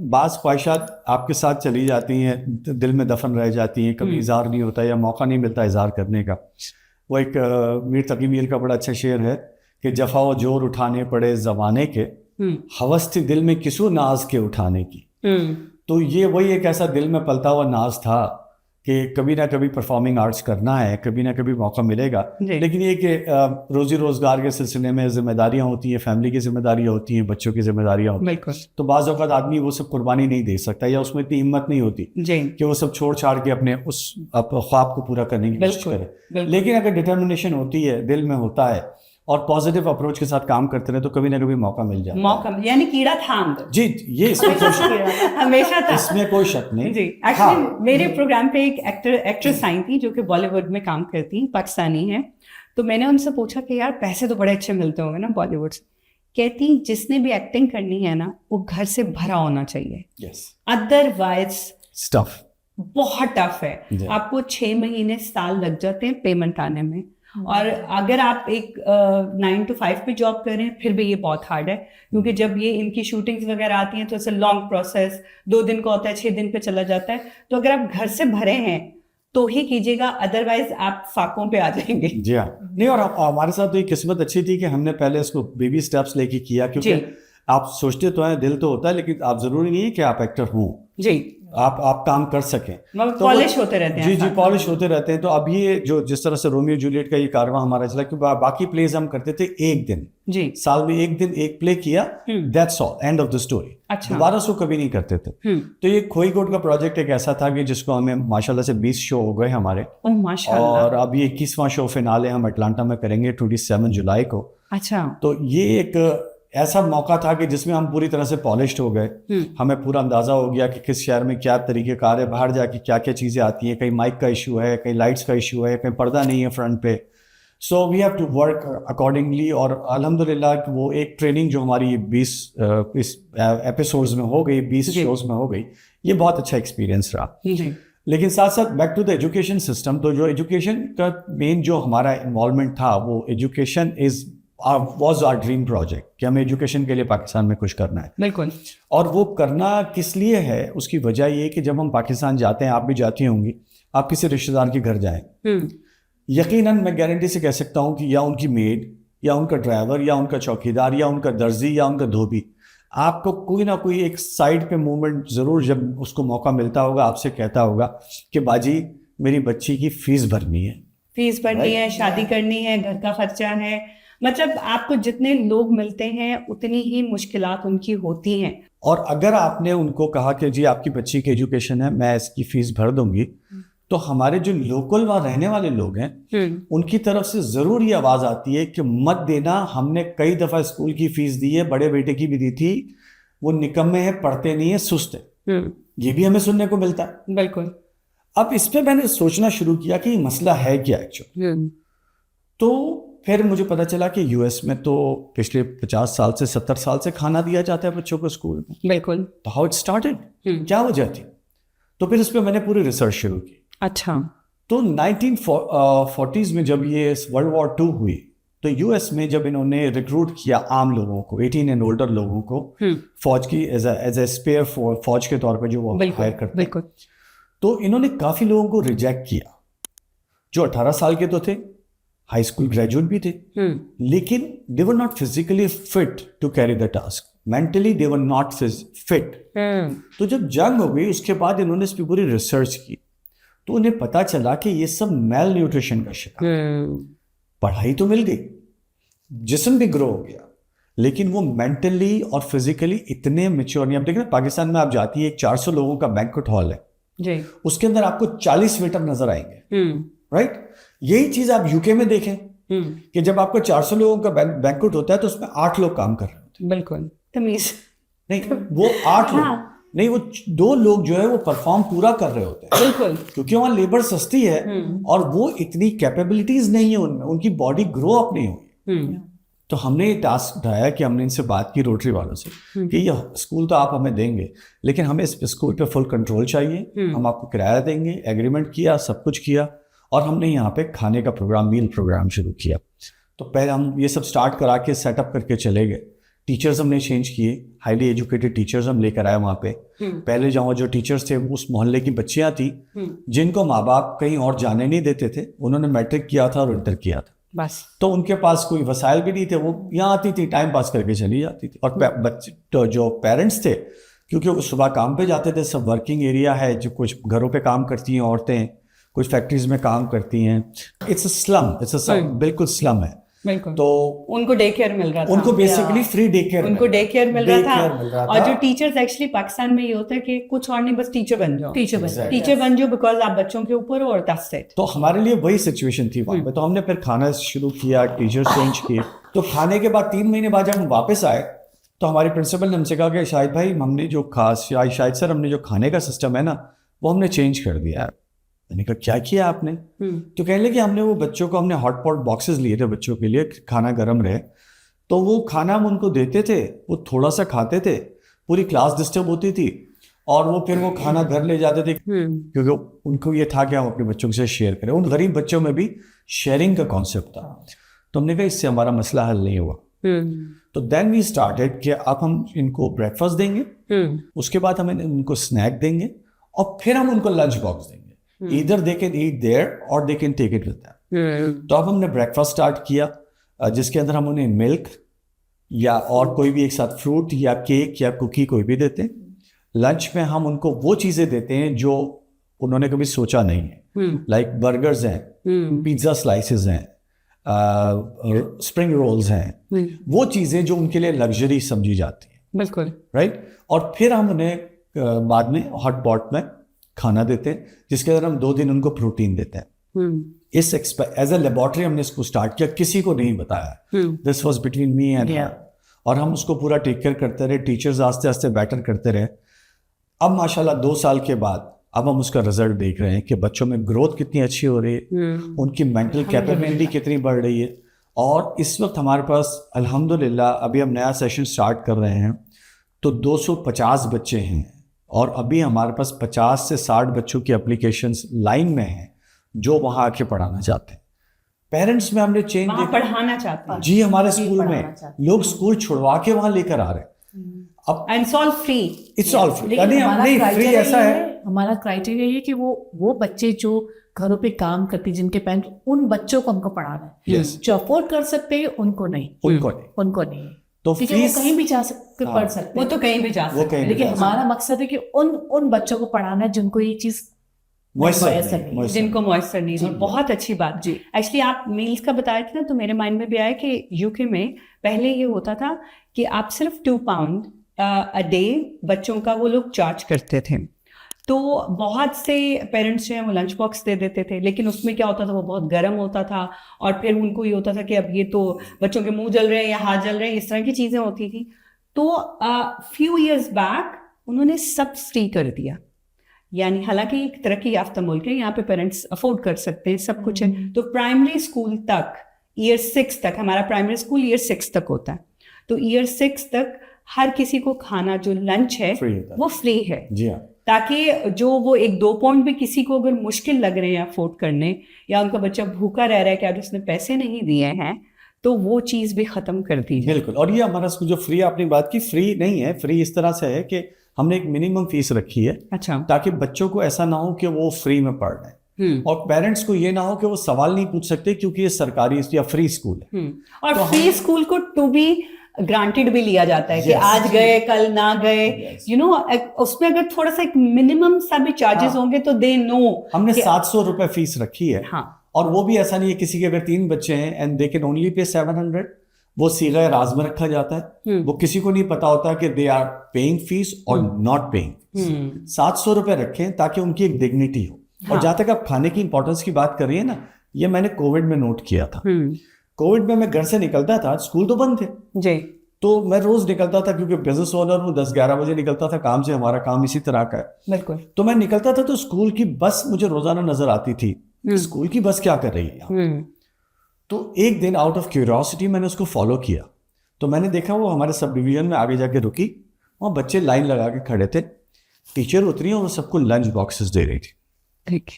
بعض خواہشات آپ کے ساتھ چلی جاتی ہیں, دل میں دفن رہ جاتی ہیں, کبھی اظہار نہیں ہوتا یا موقع نہیں ملتا اظہار کرنے کا. وہ ایک میر تقی میل کا بڑا اچھا شعر ہے کہ جفا و جور اٹھانے پڑے زمانے کے, ہوس تھی دل میں کسو ناز کے اٹھانے کی. تو یہ وہی ایک ایسا دل میں پلتا ہوا ناز تھا کہ کبھی نہ کبھی پرفارمنگ آرٹس کرنا ہے, کبھی نہ کبھی موقع ملے گا. لیکن یہ کہ روزی روزگار کے سلسلے میں ذمہ داریاں ہوتی ہیں, فیملی کی ذمہ داریاں ہوتی ہیں, بچوں کی ذمہ داریاں ہوتی ہیں, تو بعض اوقات آدمی وہ سب قربانی نہیں دے سکتا یا اس میں اتنی ہمت نہیں ہوتی کہ وہ سب چھوڑ چھاڑ کے اپنے اس خواب کو پورا کرنے کی کوشش کرے. لیکن اگر ڈٹرمنیشن ہوتی ہے, دل میں ہوتا ہے اور پازیٹیو اپروچ کے ساتھ کام کرتے رہے تو کبھی نہ کبھی موقع مل جاتا ہے. موقع یعنی کیڑا تھا اندر. جی, یہ اس میں ہمیشہ تھا, اس میں کوئی شک نہیں. جی ایکچولی میرے پروگرام پہ ایک ایکٹریس آئی تھی جو کہ بالی ووڈ میں کام کرتی ہیں, پاکستانی ہیں. تو میں نے ان سے پوچھا کہ یار پیسے تو بڑے اچھے ملتے ہوں گے نا بالی ووڈ سے. کہتی جس نے بھی ایکٹنگ کرنی ہے نا وہ گھر سے بھرا ہونا چاہیے, ادر وائز اسٹف بہت ٹف ہے. آپ کو 6 مہینے سال لگ جاتے ہیں پیمنٹ آنے میں, اور اگر آپ ایک 9 to 5 پہ جاب کر رہے ہیں پھر بھی یہ بہت ہارڈ ہے, کیونکہ جب یہ ان کی شوٹنگز وغیرہ آتی ہیں تو اسے لانگ پروسیس, 2 دن کا ہوتا ہے, 6 دن پہ چلا جاتا ہے. تو اگر آپ گھر سے بھرے ہیں تو ہی کیجیے گا, ادروائز آپ فاقوں پہ آ جائیں گے. جی ہاں, نہیں, اور ہمارے ساتھ تو یہ قسمت اچھی تھی کہ ہم نے پہلے اس کو بیبی اسٹیپس لے کے کیا, کیونکہ آپ سوچتے تو ہیں, دل تو ہوتا ہے, لیکن آپ ضروری نہیں ہے کہ آپ ایکٹر ہوں, جی, آپ کام کر سکیں, پالش ہوتے رہتے ہیں. جی, پالش ہوتے رہتے ہیں. تو اب یہ جو جس طرح سے رومیو جولیٹ کا یہ کارواں ہمارا چلا, کہ باقی پلیز ہم کرتے تھے ایک دن, جی, سال میں ایک دن ایک پلے کیا, that's all, and of the story. دوبارہ اس کو کبھی نہیں کرتے تھے. تو یہ کھوئی کوٹ کا پروجیکٹ ایک ایسا تھا کہ جس کو ہمیں ماشاء اللہ سے 20 شو ہو گئے ہمارے, اور اب یہ 21واں شو فینالے ہم اٹلانٹا میں کریں گے 27 جولائی کو. اچھا, تو یہ ایک ایسا موقع تھا کہ جس میں ہم پوری طرح سے پالشڈ ہو گئے. ہمیں پورا اندازہ ہو گیا کہ کس شہر میں کیا طریقہ کار ہے, باہر جا کے کیا کیا چیزیں آتی ہیں, کہیں مائک کا ایشو ہے, کہیں لائٹس کا ایشو ہے, کہیں پردہ نہیں ہے فرنٹ پہ. So we have to work accordingly. اور الحمدللہ وہ ایک ٹریننگ جو ہماری 20 ایپیسوڈز میں ہو گئی, 20 شوز میں ہو گئی, یہ بہت اچھا ایکسپیرینس رہا. لیکن ساتھ ساتھ back to the education system, تو جو ایجوکیشن کا مین جو ہمارا انوالومنٹ تھا, وہ education was our dream project, کہ ہمیں ایجوکیشن کے لیے پاکستان میں کچھ کرنا ہے. بالکل. اور وہ کرنا کس لیے ہے, اس کی وجہ یہ کہ جب ہم پاکستان جاتے ہیں, آپ بھی جاتی ہوں گی, آپ کسی رشتہ دار کے گھر جائیں, یقیناً میں گارنٹی سے کہہ سکتا ہوں کہ یا ان کی میڈ, یا ان کا ڈرائیور, یا ان کا چوکیدار, یا ان کا درزی, یا ان کا دھوبی, آپ کو کوئی نہ کوئی ایک سائڈ پہ موومنٹ ضرور, جب اس کو موقع ملتا ہوگا, آپ سے کہتا ہوگا کہ باجی میری بچی کی فیس بھرنی ہے, فیس بھرنی ہے, شادی کرنی ہے, گھر کا خرچہ ہے. مطلب آپ کو جتنے لوگ ملتے ہیں اتنی ہی مشکلات ان کی ہوتی ہیں. اور اگر آپ نے ان کو کہا کہ جی آپ کی بچی کی ایجوکیشن ہے, میں اس کی فیس بھر دوں گی, تو ہمارے جو لوکل وہاں رہنے والے لوگ ہیں ان کی طرف سے ضرور یہ آواز آتی ہے کہ مت دینا, ہم نے کئی دفعہ اسکول کی فیس دی ہے, بڑے بیٹے کی بھی دی تھی, وہ نکمے ہیں, پڑھتے نہیں ہیں, سست ہے. یہ بھی ہمیں سننے کو ملتا ہے. بالکل. اب اس پہ میں نے سوچنا شروع کیا کہ یہ مسئلہ ہے کیا ایکچولی. تو پھر مجھے پتا چلا کہ یو ایس میں تو پچھلے 50 سال سے 70 سال سے کھانا دیا جاتا ہے بچوں کو اسکول میں. بالکل. تو ہاؤ اٹ اسٹارٹڈ, کیا وجہ تھی. تو پھر اس پہ میں نے پوری ریسرچ شروع کی. اچھا. تو 1940s میں جب یہ ورلڈ وار 2 ہوئی, تو یو ایس میں جب انہوں نے ریکروٹ کیا عام لوگوں کو, 18 اینڈ اولڈر لوگوں کو, فوج کی ایز اے اسپیئر فوج کے طور پہ جو وہ ہائر کرتے ہیں, تو انہوں نے کافی لوگوں کو ریجیکٹ کیا جو 18 سال کے تو تھے, ہائی اسکول گریجویٹ بھی تھے, لیکن they were not physically fit to carry the task. Mentally they were not fit. تو جب جنگ ہو گئی اس کے بعد انہوں نے اس پہ پوری ریسرچ کی, تو انہیں پتا چلا کہ یہ سب میل نیوٹریشن کا شکار. پڑھائی تو مل گئی, جسم بھی گرو ہو گیا, لیکن وہ مینٹلی اور فزیکلی اتنے میچور نہیں. اب دیکھیں پاکستان میں آپ جاتی ہے, ایک 400 لوگوں کا بینکوٹ ہال ہے, اس کے اندر آپ کو 40 ویٹر نظر آئیں گے, رائٹ. یہی چیز آپ یو کے میں دیکھیں کہ جب آپ کو 400 لوگوں کا بینکوٹ ہوتا ہے تو اس میں 8 لوگ کام کر رہے ہوتے ہیں. بالکل تمیز نہیں, وہ 8 لوگ نہیں, وہ 2 لوگ جو ہے وہ پرفارم پورا کر رہے ہوتے ہیں. بالکل. کیونکہ وہاں لیبر سستی ہے اور وہ اتنی کیپیبلٹیز نہیں ہے ان میں, ان کی باڈی گرو اپ نہیں ہوئی. تو ہم نے یہ ٹاسک اٹھایا کہ ہم نے ان سے بات کی روٹری والوں سے کہ یہ اسکول تو آپ ہمیں دیں گے, لیکن ہمیں اس اسکول پہ فل کنٹرول چاہیے, ہم آپ کو کرایہ دیں گے. ایگریمنٹ کیا, سب کچھ کیا, اور ہم نے یہاں پہ کھانے کا پروگرام, میل پروگرام شروع کیا. تو پہلے ہم یہ سب سٹارٹ کرا کے سیٹ اپ کر کے چلے گئے. ٹیچرز ہم نے چینج کیے, ہائیلی ایجوکیٹڈ ٹیچرز ہم لے کر آئے وہاں پہ. پہلے جہاں جو ٹیچرز تھے اس محلے کی بچیاں تھیں جن کو ماں باپ کہیں اور جانے نہیں دیتے تھے, انہوں نے میٹرک کیا تھا اور انٹر کیا تھا بس, تو ان کے پاس کوئی وسائل بھی نہیں تھے, وہ یہاں آتی تھی, ٹائم پاس کر کے چلی جاتی تھی. اور بچے جو پیرنٹس تھے, کیونکہ وہ صبح کام پہ جاتے تھے, سب ورکنگ ایریا ہے, جو کچھ گھروں پہ کام کرتی ہیں عورتیں, کچھ فیکٹریز میں کام کرتی ہیں. اٹس اے سلم, اٹس اے بالکل سلم ہے. تو ان کو ڈے کیئر مل رہا تھا, ان کو بیسیکلی فری ڈے کیئر, ان کو ڈے کیئر مل رہا تھا. اور جو ٹیچرز ایکچولی پاکستان میں یہ ہوتا ہے کہ کچھ اور نہیں, بس ٹیچر بن جاؤ, ٹیچر بن جاؤ, بیکاز آپ بچوں کے اوپر ہو, اور that's it. تو ہمارے لیے وہی سچویشن تھی وہاں پہ. تو ہم نے پھر کھانا شروع کیا, ٹیچر چینج کیے. تو کھانے کے بعد 3 مہینے بعد جب ہم واپس آئے تو ہماری پرنسپل نے ہم سے کہا کہ شاہد بھائی, ہم نے جو شاہد سر, ہم نے جو کھانے کا سسٹم ہے نا وہ ہم نے چینج کر دیا ہے. میں نے کہا کیا آپ نے؟ تو کہنے لگے ہم نے وہ بچوں کو, ہم نے ہاٹ پاٹ باکسز لیے تھے بچوں کے لیے, کھانا گرم رہے, تو وہ کھانا ہم ان کو دیتے تھے, وہ تھوڑا سا کھاتے تھے, پوری کلاس ڈسٹرب ہوتی تھی, اور وہ پھر وہ کھانا گھر لے جاتے تھے, کیونکہ ان کو یہ تھا کہ ہم اپنے بچوں سے شیئر کریں. ان غریب بچوں میں بھی شیئرنگ کا کانسیپٹ تھا. تو ہم نے کہا اس سے ہمارا مسئلہ حل نہیں ہوا. تو دین وی اسٹارٹیڈ کہ اب ہم ان کو بریک فاسٹ دیں گے, اس کے بعد ہم ان کو اسنیک دیں گے, اور پھر ہم ان کو لنچ باکس دیں گے. either they can eat there or they can take it with them. تو اب ہم نے بریک فاسٹ اسٹارٹ کیا جس کے اندر ہم انہیں ملک یا اور کوئی بھی ایک ساتھ فروٹ یا کیک یا کوکی کوئی بھی دیتے ہیں. لنچ میں ہم ان کو وہ چیزیں دیتے ہیں جو انہوں نے کبھی سوچا نہیں ہے, لائک برگرز ہیں, پیزا سلائسز ہیں, اسپرنگ رولز ہیں, وہ چیزیں جو ان کے لیے لگژری سمجھی جاتی ہیں. بالکل رائٹ. اور پھر ہم انہیں بعد میں ہاٹ پاٹ میں کھانا دیتے ہیں جس کے اندر ہم 2 دن ان کو پروٹین دیتے ہیں. اس ایز اے لیبارٹری ہم نے اس کو اسٹارٹ کیا, کسی کو نہیں بتایا. This was between me and her, اور ہم اس کو پورا ٹیک کیئر کرتے رہے. ٹیچرز آہستہ آہستہ بیٹر کرتے رہے. اب ماشاءاللہ 2 سال کے بعد اب ہم اس کا رزلٹ دیکھ رہے ہیں کہ بچوں میں گروتھ کتنی اچھی ہو رہی ہے, ان کی مینٹل کیپیبلٹی کتنی بڑھ رہی ہے. اور اس وقت ہمارے پاس الحمدللہ ابھی ہم نیا سیشن سٹارٹ کر رہے ہیں تو 250 بچے ہیں, اور ابھی ہمارے پاس 50 سے 60 بچوں کی اپلیکیشنز لائن میں ہیں جو وہاں آ کے پڑھانا چاہتے ہیں. پیرنٹس میں ہم نے چینج پڑھانا چاہتے ہیں جی, ہمارے اسکول میں لوگ اسکول چھڑوا کے وہاں لے کر آ رہے ہیں. اب it's all free, it's all free. نہیں فری ایسا ہے, ہمارا کرائٹیریا یہ کہ وہ بچے جو گھروں پہ کام کرتے جن کے پیرنٹس, ان بچوں کو ہم کو پڑھانا ہے. جو افورڈ کر سکتے ہیں ان کو نہیں, ان کو نہیں. تو فیس کہیں بھی جا سکتے, پڑھ سکتے, وہ تو کہیں بھی جا سکتے ہیں, لیکن ہمارا مقصد ہے کہ ان بچوں کو پڑھانا ہے جن کو یہ چیز جن کو میسر نہیں. بہت اچھی بات. جی ایکچولی آپ میلز کا بتایا تھا نا, تو میرے مائنڈ میں بھی آیا کہ UK میں پہلے یہ ہوتا تھا کہ آپ صرف 2 پاؤنڈ اے ڈے بچوں کا وہ لوگ چارج کرتے تھے. تو بہت سے پیرنٹس جو ہیں وہ لنچ باکس دے دیتے تھے, لیکن اس میں کیا ہوتا تھا, وہ بہت گرم ہوتا تھا, اور پھر ان کو یہ ہوتا تھا کہ اب یہ تو بچوں کے منہ جل رہے ہیں یا ہاتھ جل رہے ہیں, اس طرح کی چیزیں ہوتی تھیں. تو فیو ایئرز بیک انہوں نے سب فری کر دیا. یعنی حالانکہ ایک ترقی یافتہ ملک ہے, یہاں پہ پیرنٹس افورڈ کر سکتے ہیں, سب کچھ ہے. تو پرائمری اسکول تک, ایئر 6 تک, ہمارا پرائمری اسکول ایئر 6 تک ہوتا ہے, تو ایئر 6 تک ہر کسی کو کھانا جو لنچ ہے وہ فری ہے. جی ہاں, تاکہ جو وہ 1-2 پوائنٹ بھی کسی کو اگر مشکل لگ رہے ہیں افورڈ کرنے, یا ان کا بچہ بھوکا رہ رہا ہے کہ آج اس نے پیسے نہیں دیے ہیں, تو وہ چیز بھی ختم کر دی جائے. بالکل. اور یہ ہمارا اسکول جو فری آپ نے بات کی, فری نہیں ہے. فری اس طرح سے ہے کہ ہم نے ایک منیمم فیس رکھی ہے. اچھا. تاکہ بچوں کو ایسا نہ ہو کہ وہ فری میں پڑھ رہے ہیں, اور پیرنٹس کو یہ نہ ہو کہ وہ سوال نہیں پوچھ سکتے کیونکہ یہ سرکاری یا فری اسکول ہے. اور فری اسکول کو ٹو بی گرانٹیڈ بھی لیا جاتا ہے کہ آج گئے کل نہ گئے, اس میں اگر تھوڑا سا ایک منیمم سا بھی چارجز ہوں گے تو دے نو. ہم نے 700 روپے فیس رکھی ہے. ہاں, اور وہ بھی ایسا نہیں ہے کسی کے اگر 3 بچے ہیں اینڈ دے کین اونلی پے 700, وہ صیغہ راز میں رکھا جاتا ہے. وہ کسی کو نہیں پتا ہوتا کہ دے آر پیئنگ فیس اور ناٹ پیئنگ. 700 روپے رکھیں تاکہ ان کی ایک ڈگنیٹی ہو. اور جہاں تک آپ کھانے کی امپورٹنس کی بات کر رہی ہیں نا, یہ میں نے کووڈ میں نوٹ کیا تھا. کووڈ میں گھر سے نکلتا تھا, اسکول تو بند تھے جی, تو میں روز نکلتا تھا کیونکہ بزنس اونر ہوں, 10-11 بجے نکلتا تھا کام سے, ہمارا کام اسی طرح کا ہے. بالکل. تو میں نکلتا تھا تو اسکول کی بس مجھے روزانہ نظر آتی تھی, اسکول کی بس کیا کر رہی ہے. تو ایک دن آؤٹ آف کیوریوسٹی میں نے اس کو فالو کیا, تو میں نے دیکھا وہ ہمارے سب ڈویژن میں آگے جا کے رکی, وہاں بچے لائن لگا کے کھڑے تھے, ٹیچر اتری اور وہ سب کو لنچ باکسز دے رہی تھی. ٹھیک,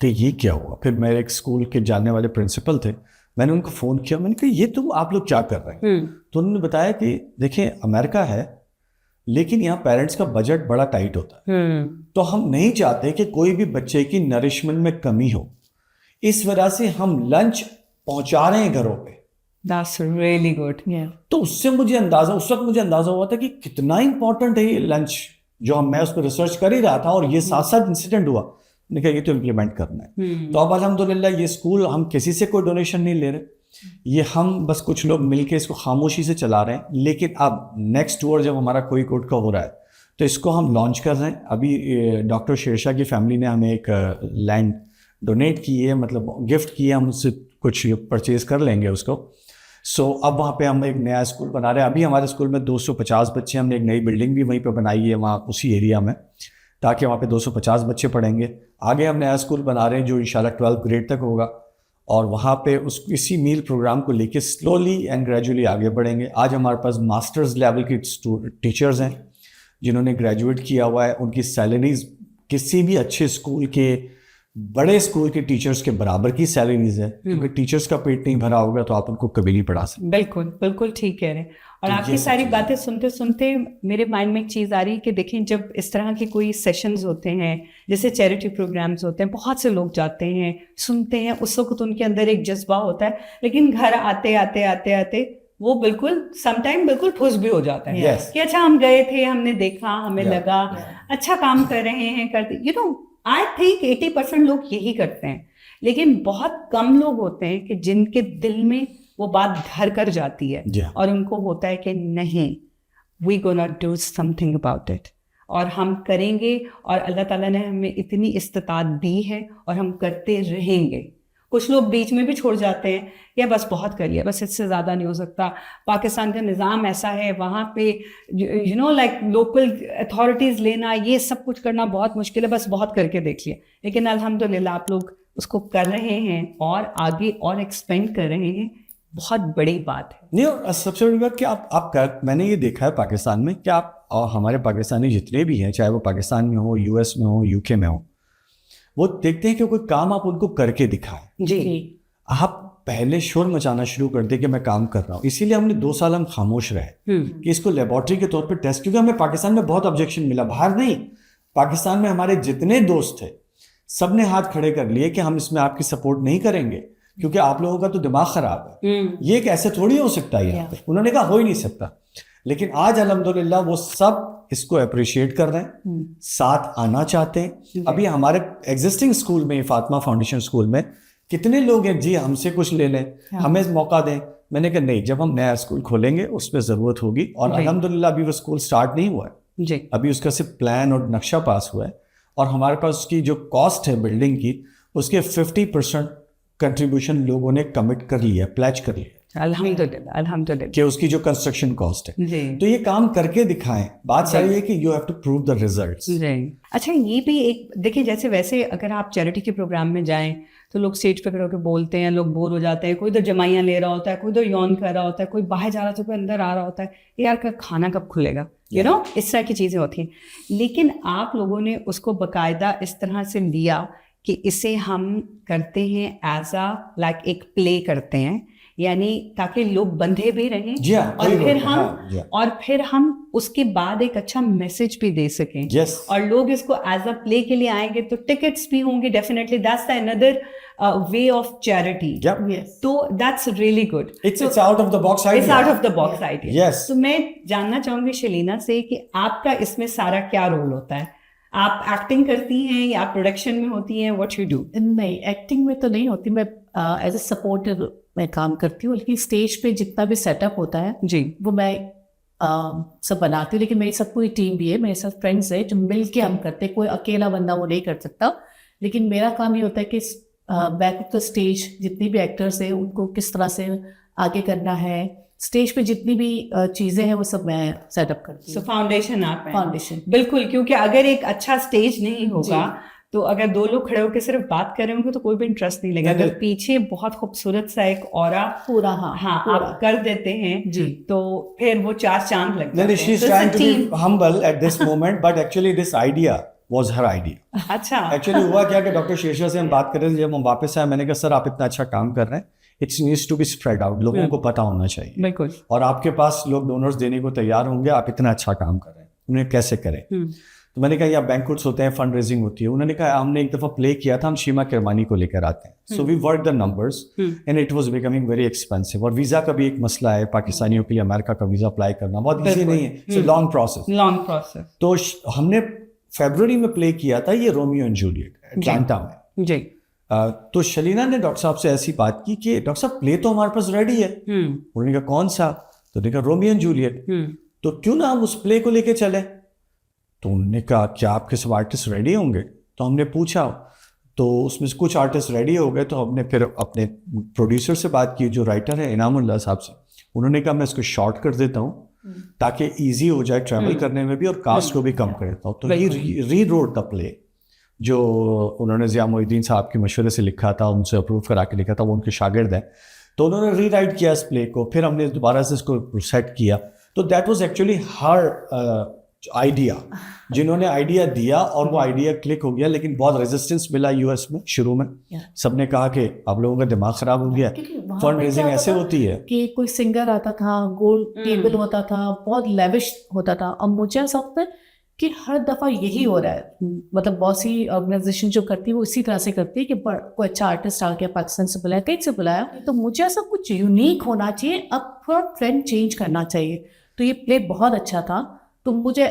کہ یہ کیا ہوا. پھر میرے ایک اسکول کے جاننے والے پرنسپل تھے, میں نے ان کو فون کیا, میں نے کہا یہ تم آپ لوگ کیا کر رہے ہیں. تو انہوں نے بتایا کہ دیکھیں امریکہ ہے لیکن یہاں پیرنٹس کا بجٹ بڑا ٹائٹ ہوتا ہے, تو ہم نہیں چاہتے کہ کوئی بھی بچے کی نرشمنٹ میں کمی ہو, اس وجہ سے ہم لنچ پہنچا رہے ہیں گھروں پہ. That's really good. تو اس سے مجھے اندازہ, اس وقت مجھے اندازہ ہوا تھا کہ کتنا امپورٹنٹ ہے یہ لنچ, جو میں اس پہ ریسرچ کر ہی رہا تھا, اور یہ ساتھ ساتھ انسیڈنٹ ہوا. میں نے کہا یہ تو امپلیمنٹ کرنا ہے. تو اب الحمدللہ یہ اسکول ہم کسی سے کوئی ڈونیشن نہیں لے رہے, یہ ہم بس کچھ لوگ مل کے اس کو خاموشی سے چلا رہے ہیں. لیکن اب نیکسٹ ٹور جب ہمارا کوئی کوٹ کا ہو رہا ہے تو اس کو ہم لانچ کر رہے ہیں. ابھی ڈاکٹر شیرشاہ کی فیملی نے ہمیں ایک لینڈ ڈونیٹ کی ہے, مطلب گفٹ کی ہے, ہم اس سے کچھ پرچیز کر لیں گے اس کو. سو اب وہاں پہ ہم ایک نیا اسکول بنا رہے ہیں. ابھی ہمارے اسکول میں 250 بچے, ہم نے ایک نئی بلڈنگ بھی وہیں پہ بنائی ہے وہاں اسی ایریا میں, تاکہ وہاں پہ 250 بچے پڑھیں گے. آگے ہم نیا اسکول بنا رہے ہیں جو انشاءاللہ 12 گریڈ تک ہوگا, اور وہاں پہ اسی میل پروگرام کو لے کے سلولی اینڈ گریجولی آگے بڑھیں گے. آج ہمارے پاس ماسٹرز لیول کی ٹیچرز ہیں جنہوں نے گریجویٹ کیا ہوا ہے, ان کی سیلریز کسی بھی اچھے اسکول کے بڑے اسکول کے ٹیچرس کے برابر کی سیلریز ہے, کیونکہ ٹیچرس کا پیٹ نہیں بھرا ہوگا تو آپ ان کو کبھی نہیں پڑھا سکتے. بالکل بالکل ٹھیک کہہ رہے ہیں. اور آپ کی ساری باتیں سنتے سنتے میرے مائنڈ میں ایک چیز آ رہی ہے کہ دیکھیں جب اس طرح کے کوئی سیشنز ہوتے ہیں, جیسے چیریٹی پروگرامز ہوتے ہیں, بہت سے لوگ جاتے ہیں, سنتے ہیں, اس وقت ان کے اندر ایک جذبہ ہوتا ہے, لیکن گھر آتے آتے آتے آتے وہ بالکل سم ٹائم بالکل پھس بھی ہو جاتا ہے کہ اچھا ہم گئے تھے, ہم نے دیکھا, ہمیں لگا اچھا کام کر رہے ہیں, کرتے آئی تھنک 80% لوگ یہی کرتے ہیں, لیکن بہت کم لوگ ہوتے ہیں کہ جن کے دل میں وہ بات گھر کر جاتی ہے اور ان کو ہوتا ہے کہ نہیں, we gonna do something about it, اور ہم کریں گے, اور اللہ تعالیٰ نے ہمیں اتنی استطاعت دی ہے اور ہم کرتے رہیں گے. کچھ لوگ بیچ میں بھی چھوڑ جاتے ہیں, یا بس بہت کر لیا, بس اس سے زیادہ نہیں ہو سکتا, پاکستان کا نظام ایسا ہے, وہاں پہ لائک لوکل اتھارٹیز لینا, یہ سب کچھ کرنا بہت مشکل ہے, بس بہت کر کے دیکھ لیا. لیکن الحمدللہ آپ لوگ اس کو کر رہے ہیں اور آگے اور ایکسپینڈ کر رہے ہیں, بہت بڑی بات ہے. نہیں, اور سب سے بڑی بات کہ آپ میں نے یہ دیکھا ہے پاکستان میں کہ آپ اور ہمارے پاکستانی جتنے بھی ہیں, چاہے وہ پاکستان میں ہو, یو ایس میں ہو, یو کے میں ہو, وہ دیکھتے ہیں کہ کوئی کام آپ ان کو کر کے دکھائیں. جی, آپ پہلے شور مچانا شروع کر دیں کہ میں کام کر رہا ہوں. اسی لیے ہم نے 2 سال ہم خاموش رہے کہ اس کو لیبارٹری کے طور پہ ٹیسٹ, کیونکہ ہمیں پاکستان میں بہت آبجیکشن ملا, باہر نہیں, پاکستان میں ہمارے جتنے دوست تھے سب نے ہاتھ کھڑے کر لیے کہ ہم اس میں آپ کی سپورٹ نہیں کریں گے, کیونکہ آپ لوگوں کا تو دماغ خراب ہے, یہ کیسے تھوڑی ہو سکتا ہے یہاں پہ. انہوں نے کہا ہو ہی نہیں سکتا. لیکن آج الحمدللہ وہ سب اس کو اپریشیٹ کر رہے ہیں, ساتھ آنا چاہتے ہیں. ابھی ہمارے ایگزسٹنگ اسکول میں, فاطمہ فاؤنڈیشن اسکول میں کتنے لوگ ہیں, جی ہم سے کچھ لے لیں, ہمیں موقع دیں. میں نے کہا نہیں, جب ہم نیا اسکول کھولیں گے اس پہ ضرورت ہوگی. اور الحمدللہ ابھی وہ اسکول سٹارٹ نہیں ہوا ہے, ابھی اس کا صرف پلان اور نقشہ پاس ہوا ہے, اور ہمارے پاس اس کی جو کاسٹ ہے بلڈنگ کی, اس کے 50% کنٹریبیوشن لوگوں نے کمٹ کر لیا, پلیج کر لیا, الحمدللہ کہ اس کی جو کنسٹرکشن کاسٹ ہے. تو یہ کام کر کے دکھائیں. بات ساری ہے کہ you have to prove the results. اچھا, یہ بھی ایک دیکھیں, جیسے ویسے اگر آپ چیریٹی کے پروگرام میں جائیں تو لوگ اسٹیج پہ کھڑے ہو کے بولتے ہیں, لوگ بور ہو جاتے ہیں, کوئی ادھر جمائیاں لے رہا ہوتا ہے, کوئی ادھر یون کر رہا ہوتا ہے, کوئی باہر جا رہا ہوتا ہے, کوئی اندر آ رہا ہوتا ہے, یار کا کھانا کب کھلے گا, اس طرح کی چیزیں ہوتی ہیں. لیکن آپ لوگوں نے اس کو باقاعدہ اس طرح سے لیا کہ اسے ہم کرتے ہیں ایز اے لائک ایک پلے کرتے ہیں, یعنی تاکہ لوگ بندھے بھی رہیں, اور پھر ہم اس کے بعد ایک اچھا میسج بھی دے سکیں, اور لوگ اس کو ایز اے پلے کے لیے آئیں گے تو ٹکٹس بھی ہوں گے definitely. That's another way of charity. تو that's really good. It's out of the box idea. It's out of the box idea. Yes. تو میں جاننا چاہوں گی شلینا سے کہ آپ کا اس میں سارا کیا رول ہوتا ہے, آپ ایکٹنگ کرتی ہیں یا آپ پروڈکشن میں ہوتی ہیں, what you do؟ نہیں, ایکٹنگ میں تو نہیں ہوتی, میں ایز اے سپورٹر میں کام کرتی ہوں, لیکن اسٹیج پہ جتنا بھی سیٹ اپ ہوتا ہے جی وہ میں سب بناتی ہوں. لیکن میری سب پوری ٹیم بھی ہے, میرے ساتھ فرینڈس ہے جو مل کے ہم کرتے, کوئی اکیلا بندہ وہ نہیں کر سکتا. لیکن میرا کام یہ ہوتا ہے کہ بیک آف دا اسٹیج جتنی بھی ایکٹرس ہیں ان کو کس طرح سے آگے کرنا ہے, اسٹیج پہ جتنی بھی چیزیں ہیں وہ سب میں سیٹ اپ کرتی ہوں. فاؤنڈیشن آپ فاؤنڈیشن بالکل, کیونکہ اگر ایک اچھا اسٹیج نہیں ہوگا تو اگر 2 لوگ کھڑے ہو کے صرف بات کر رہے ہوں گے تو کوئی بھی انٹرسٹ نہیں لگے. اگر پیچھے بہت خوبصورت سا ایک اورا پورا آپ کر دیتے ہیں جی تو پھر وہ 4 چاند لگ جاتے ہیں. She is trying to be humble at this moment, but actually this idea was her idea. اچھا ایکچولی ہوا کیا کہ ڈاکٹر شیرشاہ سے ہم بات کر رہے تھے, جب ہم واپس آئے میں نے کہا سر آپ اتنا اچھا کام کر رہے ہیں, it's needs to be spread out, لوگوں کو پتہ ہونا چاہیے, بالکل, اور آپ کے پاس لوگ ڈونرز دینے کو تیار ہوں گے, آپ اتنا اچھا کام کر رہے ہیں, انہیں کیسے کریں. تو میں نے کہا یہاں بینکوٹس ہوتے ہیں, فنڈ ریزنگ ہوتی ہے. انہوں نے کہا ہم نے ایک دفعہ پلے کیا تھا, ہم شیما کرمانی کو لے کر آتے ہیں, so we work the numbers and it was becoming very expensive. اور ویزا کا بھی ایک مسئلہ ہے, پاکستانیوں کے لیے امریکہ کا ویزا اپلائی کرنا بہت ایزی نہیں ہے, اٹس اے لانگ پروسیس. تو ہم نے فیبروری میں پلے کیا تھا یہ رومیو اینڈ جولیٹ اٹلانٹا میں جی. تو شلینا نے ڈاکٹر صاحب سے ایسی بات کی کہ ڈاکٹر صاحب پلے تو ہمارے پاس ریڈی ہے. انہوں نے کہا کون سا؟ تو نے کہا رومیو اینڈ جولیٹ. تو کیوں نہ ہم اس پلے کو لے کے چلے. تو انہوں نے کہا کیا آپ کے سب آرٹسٹ ریڈی ہوں گے؟ تو ہم نے پوچھا تو اس میں سے کچھ آرٹسٹ ریڈی ہو گئے. تو ہم نے پھر اپنے پروڈیوسر سے بات کی جو رائٹر ہے انعام اللہ صاحب سے. انہوں نے کہا میں اس کو شارٹ کر دیتا ہوں تاکہ ایزی ہو جائے ٹریول کرنے میں بھی اور کاسٹ کو بھی کم کر دیتا ہوں. تو ری روڈ دا پلے جو انہوں نے ضیاء محی الدین صاحب کے مشورے سے لکھا تھا, ان سے اپروو کرا کے لکھا تھا, وہ ان کے شاگرد ہیں. تو انہوں نے ری رائٹ کیا اس پلے کو, پھر ہم نے دوبارہ سے اس کو سیٹ کیا. تو that was actually Hare idea, جنہوں نے آئیڈیا دیا اور وہ آئیڈیا کلک ہو گیا, لیکن بہت ریزسٹنس ملا یو ایس میں شروع میں. سب نے کہا کہ آپ لوگوں کا دماغ خراب ہو گیا. فنڈ ریزنگ ایسے ہوتی ہے کہ کوئی سنگر آتا تھا, گول ٹیبل ہوتا تھا, بہت لیوش ہوتا تھا. اب مجھے ایسا ہوتا ہے کہ ہر دفعہ یہی ہو رہا ہے, مطلب بہت سی آرگنائزیشن جو کرتی ہے وہ اسی طرح سے کرتی ہے کہ کوئی اچھا آرٹسٹ آ گیا, پاکستان سے بلایا, کہیں سے بلایا, تو مجھے ایسا کچھ یونیک ہونا چاہیے, اب تھوڑا ٹرینڈ چینج کرنا چاہیے. تو یہ پلے بہت اچھا تھا, تو مجھے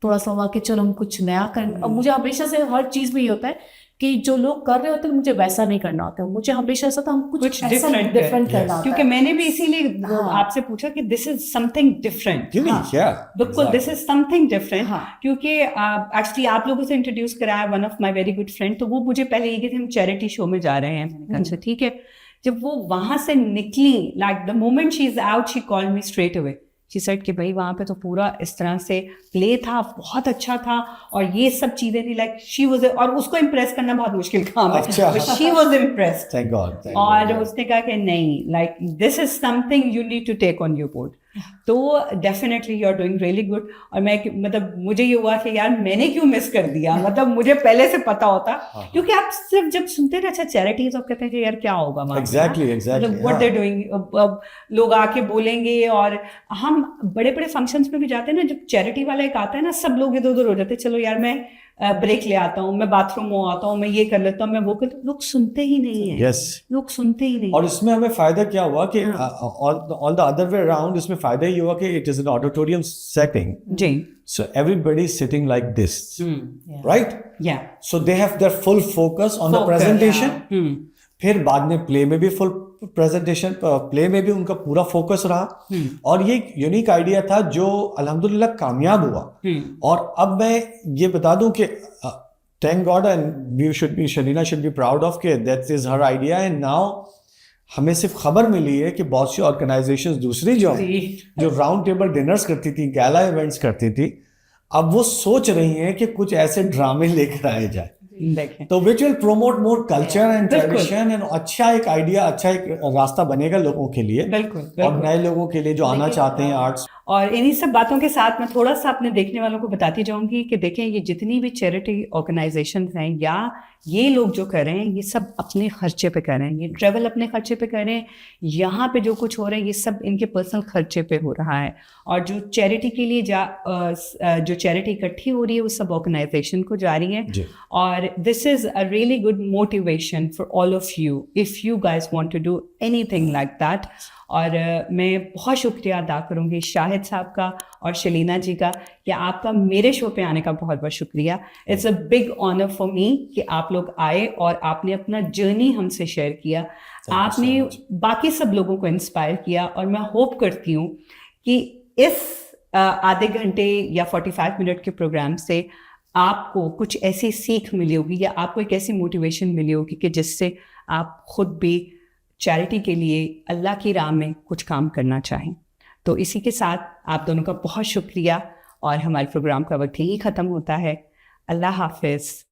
تھوڑا سا ہوا کہ چلو ہم کچھ نیا کریں. اب مجھے ہمیشہ سے ہر چیز میں یہ ہوتا ہے کہ جو لوگ کر رہے ہوتے ہیں مجھے ویسا نہیں کرنا ہوتا ہے, مجھے ہمیشہ ایسا تھا ہم کچھ ڈفرینٹ کرنا ہوتا ہے. کیونکہ میں نے بھی اسی لیے آپ سے پوچھا کہ دس از سم تھنگ ڈفرینٹ. بالکل دس از سم تھنگ ڈفرینٹ, کیونکہ ایکچولی آپ لوگوں سے انٹروڈیوس کرایا one of my very good friend, تو وہ مجھے پہلے یہ کہ ہم چیریٹی شو میں جا رہے ہیں. میں نے کہا اچھا ٹھیک ہے. جب وہ وہاں سے نکلی, like the moment she is out she call me straight away. She said کہ بھائی وہاں پہ تو پورا اس طرح سے پلے تھا, بہت اچھا تھا, اور یہ سب چیزیں تھی, لائک شی واز, اور اس کو امپریس کرنا بہت مشکل کام ہے, شی واز امپریسڈ. اور اس نے کہا کہ نہیں, like this is something you need to take on your board. تو definitely you are doing really good. اور میں مطلب مجھے یہ ہوا کہ یار میں نے کیوں مس کر دیا, مطلب مجھے پہلے سے پتا ہوتا, کیونکہ آپ صرف جب سنتے نا اچھا چیریٹیز آپ کہتے ہیں کہ یار کیا ہوگا واٹ دے ڈوئنگ, لوگ آ کے بولیں گے. اور ہم بڑے بڑے فنکشنس میں بھی جاتے ہیں نا, جب چیریٹی والا ایک آتا ہے نا, سب لوگ ادھر ادھر ہو جاتے ہیں, چلو یار میں بریک لے آتا ہوں, میں باتھ روم میں آتا ہوں, میں یہ کر لیتا ہوں, میں وہ کرتا ہوں. لوگ سنتے ہی نہیں ہیں, لوگ سنتے ہی نہیں. اور اس میں ہمیں فائدہ کیا ہوا کہ آن دا ادر وے اراؤنڈ, اس میں فائدہ یہ ہوا کہ it is an auditorium setting. جی. So everybody is sitting like this, right? Yeah. So they have their full focus on the presentation. پھر بعد میں پلے میں بھی فل پریزنٹیشن, پلے میں بھی ان کا پورا فوکس رہا. اور یہ یونیک آئیڈیا تھا جو الحمدللہ کامیاب ہوا. اور اب میں یہ بتا دوں کہ thank God and we should be, Shalina should be proud of کہ that is her idea. And now ہمیں صرف خبر ملی ہے کہ بہت سی آرگنائزیشنز دوسری جو راؤنڈ ٹیبل ڈنرز کرتی تھی, گیلا ایونٹس کرتی تھی, اب وہ سوچ رہی ہیں کہ کچھ ایسے ڈرامے لے کر آئے جائے تو which will promote more culture and tradition, and اچھا ایک آئیڈیا, اچھا ایک راستہ بنے گا لوگوں کے لیے اور نئے لوگوں کے لیے جو آنا چاہتے ہیں آرٹس. اور انہی سب باتوں کے ساتھ میں تھوڑا سا اپنے دیکھنے والوں کو بتاتی جاؤں گی کہ دیکھیں یہ جتنی بھی چیریٹی آرگنائزیشنز ہیں یا یہ لوگ جو کر رہے ہیں یہ سب اپنے خرچے پہ کر رہے ہیں, یہ ٹریول اپنے خرچے پہ کر رہے ہیں, یہاں پہ جو کچھ ہو رہا ہے یہ سب ان کے پرسنل خرچے پہ ہو رہا ہے. اور جو چیریٹی کے لیے جو چیریٹی اکٹھی ہو رہی ہے وہ سب آرگنائزیشن کو جا رہی ہے. اور this is a really good motivation for all of you if you guys want to do anything like that. اور میں بہت شکریہ ادا کروں گی شاہد صاحب کا اور شلینا جی کا کہ آپ کا میرے شو پہ آنے کا بہت بہت شکریہ. It's a big honour for me کہ آپ لوگ آئے اور آپ نے اپنا جرنی ہم سے شیئر کیا, آپ نے باقی سب لوگوں کو انسپائر کیا. اور میں ہوپ کرتی ہوں کہ اس آدھے گھنٹے یا 45 منٹ کے پروگرام سے آپ کو کچھ ایسی سیکھ ملی ہوگی یا آپ کو ایک ایسی موٹیویشن ملی ہوگی کہ جس سے آپ خود بھی چیریٹی کے لیے اللہ کی راہ میں کچھ کام کرنا چاہیں. تو اسی کے ساتھ آپ دونوں کا بہت شکریہ, اور ہمارے پروگرام کا وقت ہی ختم ہوتا ہے. اللہ حافظ.